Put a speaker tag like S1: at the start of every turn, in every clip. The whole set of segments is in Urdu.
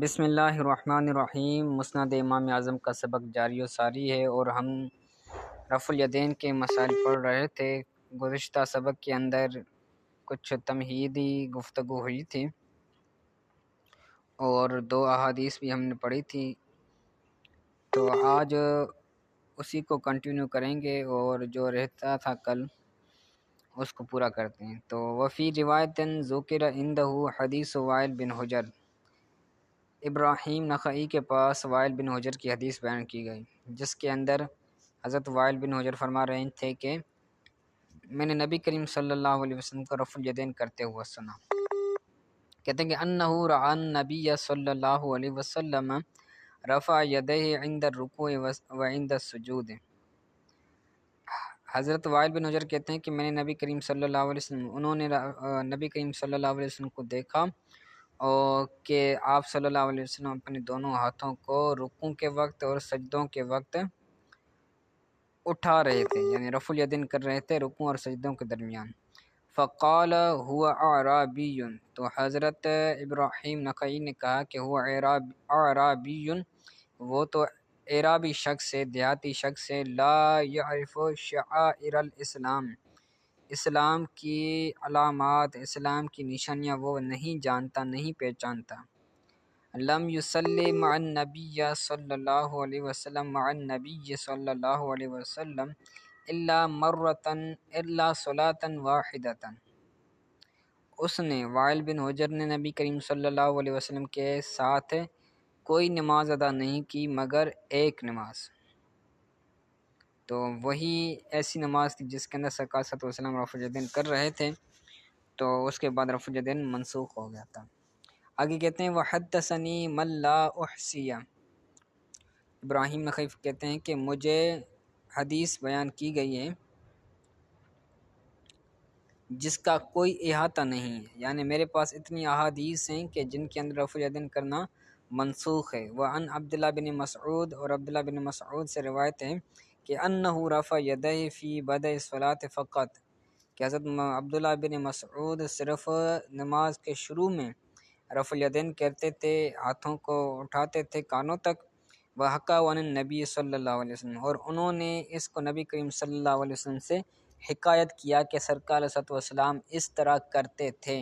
S1: بسم اللہ الرحمن الرحیم۔ مسند امام اعظم کا سبق جاری و ساری ہے اور ہم رفع الیدین کے مسائل پڑھ رہے تھے۔ گزشتہ سبق کے اندر کچھ تمہیدی گفتگو ہوئی تھی اور 2 احادیث بھی ہم نے پڑھی تھی، تو آج اسی کو کنٹینیو کریں گے اور جو رہتا تھا کل اس کو پورا کرتے ہیں۔ تو وفی روایت ذکر عنده حدیث وائل بن حجر، ابراہیم نخعی کے پاس وائل بن حجر کی حدیث بیان کی گئی، جس کے اندر حضرت وائل بن حجر فرما رہے تھے کہ میں نے نبی کریم صلی اللہ علیہ وسلم کو رفع الیدین کرتے ہوئے سنا۔ کہتے ہیں کہ انہ رعا النبی صلی اللہ علیہ وسلم رفع یدیہ عند الرکوع وعند السجود۔ حضرت وائل بن حجر کہتے ہیں کہ میں نے نبی کریم صلی اللہ علیہ وسلم نبی کریم صلی اللہ علیہ وسلم کو دیکھا اور کہ آپ صلی اللہ علیہ وسلم اپنے دونوں ہاتھوں کو رکوع کے وقت اور سجدوں کے وقت اٹھا رہے تھے، یعنی رفع الیدین کر رہے تھے رکوع اور سجدوں کے درمیان۔ فقال هو اعرابی، تو حضرت ابراہیم نخعی نے کہا کہ هو اعرابی، وہ تو اعرابی شخص ہے، دیہاتی شخص ہے، لا یعرف شعائر الاسلام، اسلام کی علامات، اسلام کی نشانیاں وہ نہیں جانتا، نہیں پہچانتا۔ لم یصلی مع النبی صلی اللہ علیہ وسلم، مع النبی صلی اللہ علیہ وسلم الا مرتن الا صلاۃ واحدۃ، اس نے وائل بن حجر نے نبی کریم صلی اللہ علیہ وسلم کے ساتھ کوئی نماز ادا نہیں کی مگر ایک نماز، تو وہی ایسی نماز تھی جس کے اندر سرکار صلی اللہ علیہ وسلم رفع الیدین کر رہے تھے، تو اس کے بعد رفع الیدین منسوخ ہو گیا تھا۔ آگے کہتے ہیں وحدثنی من لا احصی، ابراہیم نخعی کہتے ہیں کہ مجھے حدیث بیان کی گئی ہے جس کا کوئی احاطہ نہیں ہے، یعنی میرے پاس اتنی احادیث ہیں کہ جن کے اندر رفع الیدین کرنا منسوخ ہے۔ وعن عبداللہ بن مسعود، اور عبداللہ بن مسعود سے روایت ہے کہ انہ رفع یدیہ فی بدء الصلاۃ فقط، کہ حضرت عبداللہ بن مسعود صرف نماز کے شروع میں رفع الیدین کرتے تھے، ہاتھوں کو اٹھاتے تھے کانوں تک۔ وحکا عن النبی صلی اللہ علیہ وسلم، اور انہوں نے اس کو نبی کریم صلی اللہ علیہ وسلم سے حکایت کیا کہ سرکار علیہ السلام اس طرح کرتے تھے،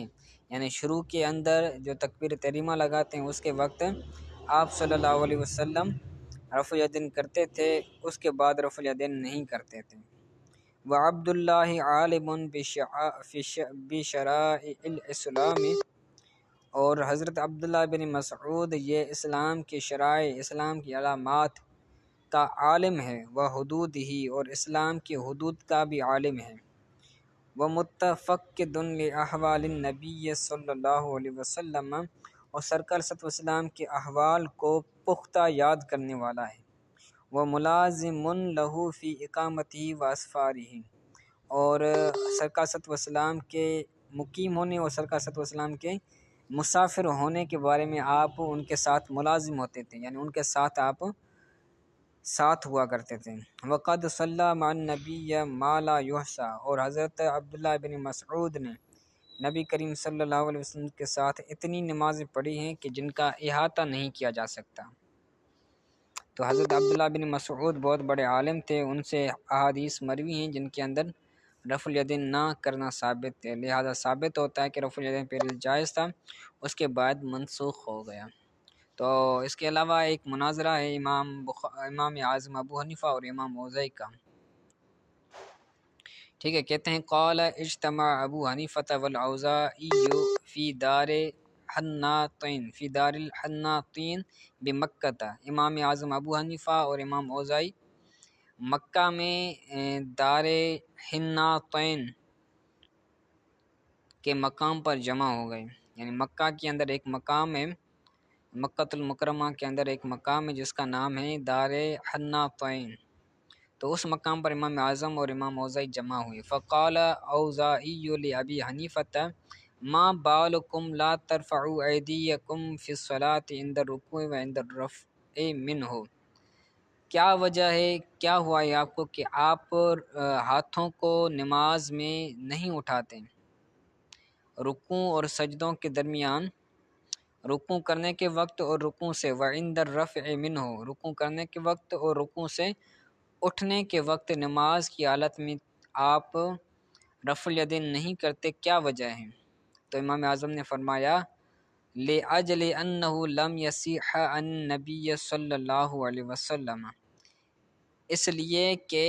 S1: یعنی شروع کے اندر جو تکبیر تحریمہ لگاتے ہیں اس کے وقت آپ صلی اللہ علیہ وسلم رفع الیدین کرتے تھے، اس کے بعد رفع الیدین نہیں کرتے تھے۔ وعبد اللہ عالم بشرائع الاسلام، اور حضرت عبداللہ بن مسعود یہ اسلام کی شرائع، اسلام کی علامات کا عالم ہے، وہ حدود ہی، اور اسلام کی حدود کا بھی عالم ہے۔ وہ متفقد لأحوال النبی صلی اللہ علیہ وسلم، اور سرکار صلی اللہ علیہ وسلم کے احوال کو پختہ یاد کرنے والا ہے۔ وہ ملازم لہ فی اقامتہ و اسفارہ، اور سرکار صلی اللہ علیہ وسلم کے مقیم ہونے اور سرکار صلی اللہ علیہ وسلم کے مسافر ہونے کے بارے میں آپ ان کے ساتھ ملازم ہوتے تھے، یعنی ان کے ساتھ آپ ساتھ ہوا کرتے تھے۔ وقد صلی مع النبی ما لا یحصی، اور حضرت عبداللہ بن مسعود نے نبی کریم صلی اللہ علیہ وسلم کے ساتھ اتنی نمازیں پڑھی ہیں کہ جن کا احاطہ نہیں کیا جا سکتا۔ تو حضرت عبداللہ بن مسعود بہت بڑے عالم تھے، ان سے احادیث مروی ہیں جن کے اندر رفع الیدین نہ کرنا ثابت ہے، لہذا ثابت ہوتا ہے کہ رفع الیدین پہلے جائز تھا، اس کے بعد منسوخ ہو گیا۔ تو اس کے علاوہ ایک مناظرہ ہے امام اعظم ابو حنیفہ اور امام اوزاعی کا، ٹھیک ہے۔ کہتے ہیں قال اجتمع ابو حنیفہ والاوزاعی فی دار الحناطین بمکہ، امام اعظم ابو حنیفہ اور امام اوزاعی مکہ میں دار حناطین کے مقام پر جمع ہو گئے، یعنی مکہ کے اندر ایک مقام ہے، مکہ المکرمہ کے اندر ایک مقام ہے جس کا نام ہے دار حناطین، تو اس مقام پر امام اعظم اور امام اوزاعی جمع ہوئے۔ فقال اوزاعی لابی حنیفہ ما بالکم لا ترفعوا ایدیکم فی الصلاۃ عند الرکوع وعند الرفع منہ، کیا وجہ ہے، کیا ہوا ہے آپ کو کہ آپ ہاتھوں کو نماز میں نہیں اٹھاتے رکوع اور سجدوں کے درمیان، رکوع کرنے کے وقت اور رکوع سے، وعند الرفع منہ، رکوع کرنے کے وقت اور رکوع سے اٹھنے کے وقت نماز کی حالت میں آپ رفع الیدین نہیں کرتے، کیا وجہ ہے؟ تو امام اعظم نے فرمایا لِأَجْلِ أَنَّهُ لَمْ يَصِحَّ عَنِ النَّبِيِّ صلی اللہ علیہ وسلم، اس لیے کہ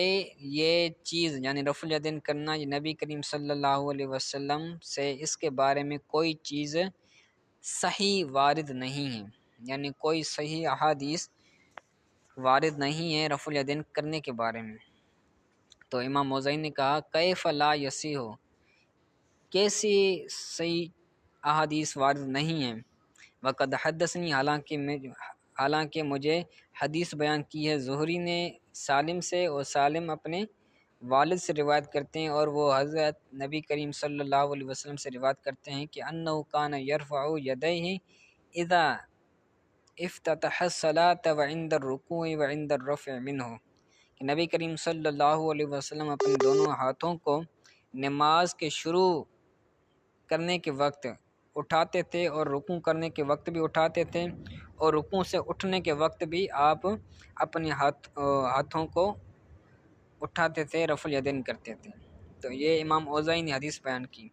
S1: یہ چیز یعنی رفع الیدین کرنا یہ نبی کریم صلی اللہ علیہ وسلم سے اس کے بارے میں کوئی چیز صحیح وارد نہیں ہے، یعنی کوئی صحیح احادیث وارد نہیں ہے رفع الیدین کرنے کے بارے میں۔ تو امام موزعی نے کہا کیف لا یصیح، کیسی صحیح احادیث وارد نہیں ہیں، وقد حدثنی، حالانکہ مجھے حدیث بیان کی ہے زہری نے سالم سے، اور سالم اپنے والد سے روایت کرتے ہیں، اور وہ حضرت نبی کریم صلی اللہ علیہ وسلم سے روایت کرتے ہیں کہ انہ کان یرفع یدیہ اذا افتتح الصلاۃ وعند الرکوع وعند الرفع منہ، کہ نبی کریم صلی اللہ علیہ وسلم اپنے دونوں ہاتھوں کو نماز کے شروع کرنے کے وقت اٹھاتے تھے اور رکوع کرنے کے وقت بھی اٹھاتے تھے، اور رکوع سے اٹھنے کے وقت بھی آپ اپنے ہاتھوں کو اٹھاتے تھے، رفع الیدین کرتے تھے۔ تو یہ امام اوزاعی نے حدیث بیان کی،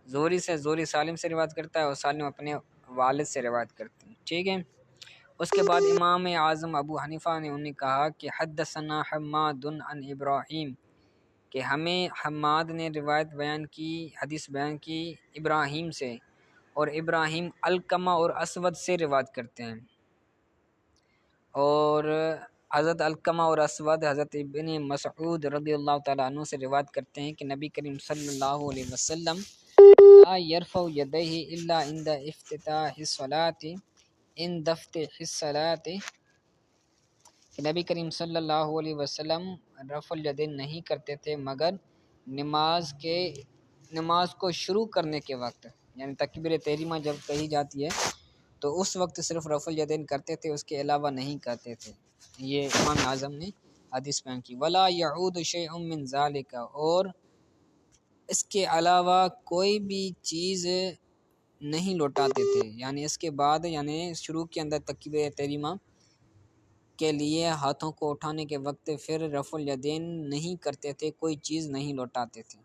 S1: زہری سے، زہری سالم سے روایت کرتا ہے اور سالم اپنے والد سے روایت کرتے ہیں، ٹھیک ہے۔ اس کے بعد امام اعظم ابو حنیفہ نے انہیں کہا کہ حدثنا حماد عن ابراہیم، کہ ہمیں حماد نے روایت بیان کی، حدیث بیان کی ابراہیم سے، اور ابراہیم علقمہ اور اسود سے روایت کرتے ہیں، اور حضرت علقمہ اور اسود حضرت ابن مسعود رضی اللہ تعالیٰ عنہ سے روایت کرتے ہیں کہ نبی کریم صلی اللہ علیہ وسلم لا یرفع یدیہ الا عند افتتاح الصلاۃ، عند افتتاح الصلاۃ، کہ نبی کریم صلی اللہ علیہ وسلم رفع الیدین نہیں کرتے تھے مگر نماز کو شروع کرنے کے وقت، یعنی تکبیر تحریمہ جب کہی جاتی ہے تو اس وقت صرف رفع الیدین کرتے تھے، اس کے علاوہ نہیں کرتے تھے۔ یہ امام اعظم نے حدیث بیان کی۔ ولا یعود شیء من ذلک، اور اس کے علاوہ کوئی بھی چیز نہیں لوٹاتے تھے، یعنی اس کے بعد یعنی شروع کے اندر تکبیر تحریمہ کے لیے ہاتھوں کو اٹھانے کے وقت پھر رفع الیدین نہیں کرتے تھے، کوئی چیز نہیں لوٹاتے تھے۔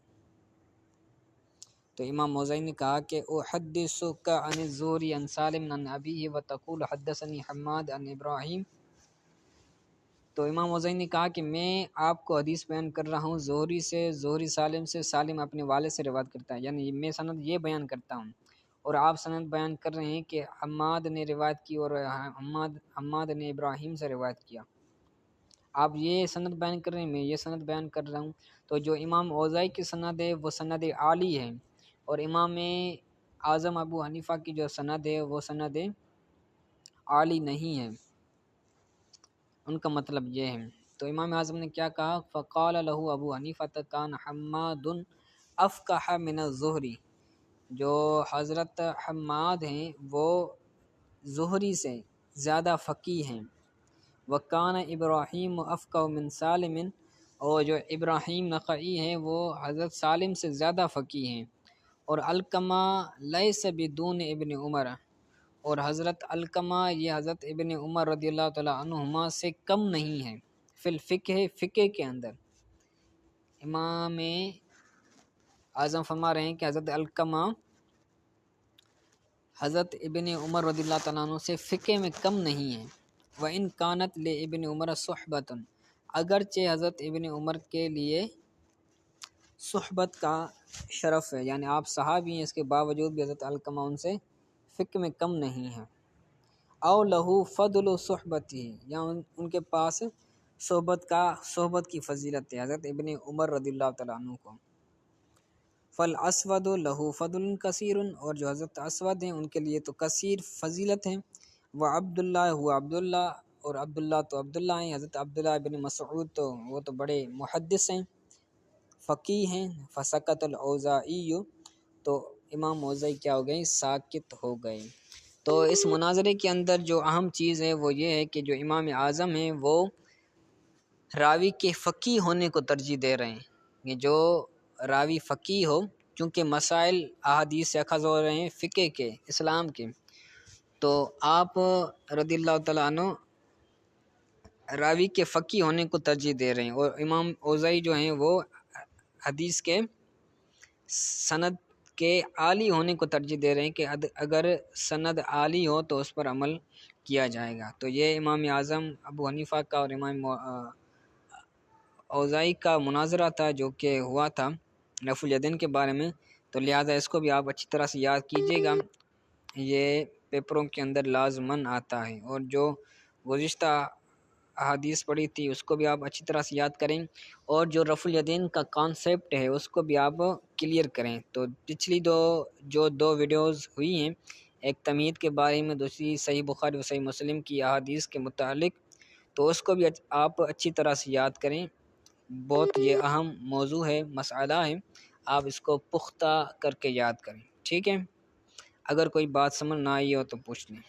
S1: تو امام موزعی نے کہا کہ احدثک عن الزہری عن سالم عن ابیہ وتقول حدثنی حماد عن ابراہیم، تو امام موزعی نے کہا کہ میں آپ کو حدیث بیان کر رہا ہوں زہری سے، زہری سالم سے، سالم اپنے والد سے روایت کرتا ہے، یعنی میں سند یہ بیان کرتا ہوں اور آپ سند بیان کر رہے ہیں کہ حماد نے روایت کی اور حماد نے ابراہیم سے روایت کیا، آپ یہ سند بیان کر رہے ہیں، میں یہ سند بیان کر رہا ہوں۔ تو جو امام اوزاعی کی سند ہے وہ سند عالی ہے، اور امام اعظم ابو حنیفہ کی جو سند ہے وہ سند عالی نہیں ہے، ان کا مطلب یہ ہے۔ تو امام اعظم نے کیا کہا، فقال له ابو حنیفہ کان حماد افقہ من الزہری، جو حضرت حماد ہیں وہ زہری سے زیادہ فقیہ ہیں، وکان ابراہیم افقہ من سالم، اور جو ابراہیم نخعی ہیں وہ حضرت سالم سے زیادہ فقیہ ہیں، اور علقمہ لیس بدون ابن عمر، اور حضرت علقمہ یہ حضرت ابن عمر رضی اللہ تعالیٰ عنہما سے کم نہیں ہے، فی الفقہ، فقہ کے اندر۔ امام اعظم فرما رہے ہیں کہ حضرت علقمہ حضرت ابن عمر رضی اللہ تعالیٰ عنہ سے فقہ میں کم نہیں ہیں۔ وَإِن كَانَتْ لِابْنِ عُمَرَ صُحْبَةٌ، اگرچہ حضرت ابن عمر کے لیے صحبت کا شرف ہے، یعنی آپ صحابی ہیں، اس کے باوجود بھی حضرت علقمہ ان سے فقہ میں کم نہیں ہیں۔ او لہو فضل صحبتی، یا ان کے پاس صحبت کی فضیلت ہے حضرت ابن عمر رضی اللہ تعالیٰ عنہ کو۔ فالاسود لہو فضل کثیر، اور جو حضرت اسود ہیں ان کے لیے تو کثیر فضیلت ہیں۔ وہ عبداللہ ہوا عبداللہ، اور عبداللہ تو عبداللہ ہیں، حضرت عبداللہ ابن مسعود تو وہ تو بڑے محدث ہیں، فقیہ ہیں۔ فسکت الاوزاعی، تو امام اوزاعی کیا ہو گئے، ساکت ہو گئے۔ تو اس مناظرے کے اندر جو اہم چیز ہے وہ یہ ہے کہ جو امام اعظم ہیں وہ راوی کے فقیہ ہونے کو ترجیح دے رہے ہیں، کہ جو راوی فقیہ ہو، چونکہ مسائل احادیث سے اخذ ہو رہے ہیں فقہ کے، اسلام کے، تو آپ رضی اللہ تعالیٰ عنہ راوی کے فقی ہونے کو ترجیح دے رہے ہیں، اور امام اوزائی جو ہیں وہ حدیث کے سند کے عالی ہونے کو ترجیح دے رہے ہیں کہ اگر سند عالی ہو تو اس پر عمل کیا جائے گا۔ تو یہ امام اعظم ابو حنیفہ کا اور امام اوزائی کا مناظرہ تھا جو کہ ہوا تھا رفع الیدین کے بارے میں، تو لہٰذا اس کو بھی آپ اچھی طرح سے یاد کیجیے گا، یہ پیپروں کے اندر لازماً آتا ہے۔ اور جو گزشتہ احادیث پڑھی تھی اس کو بھی آپ اچھی طرح سے یاد کریں، اور جو رفع الیدین کا کانسیپٹ ہے اس کو بھی آپ کلیئر کریں۔ تو پچھلی دو ویڈیوز ہوئی ہیں، ایک تمہید کے بارے میں، دوسری صحیح بخاری و صحیح مسلم کی احادیث کے متعلق، تو اس کو بھی آپ اچھی طرح سے یاد کریں۔ بہت یہ اہم موضوع ہے، مسئلہ ہے، آپ اس کو پختہ کر کے یاد کریں، ٹھیک ہے؟ اگر کوئی بات سمجھ نہ آئی ہو تو پوچھ لیں۔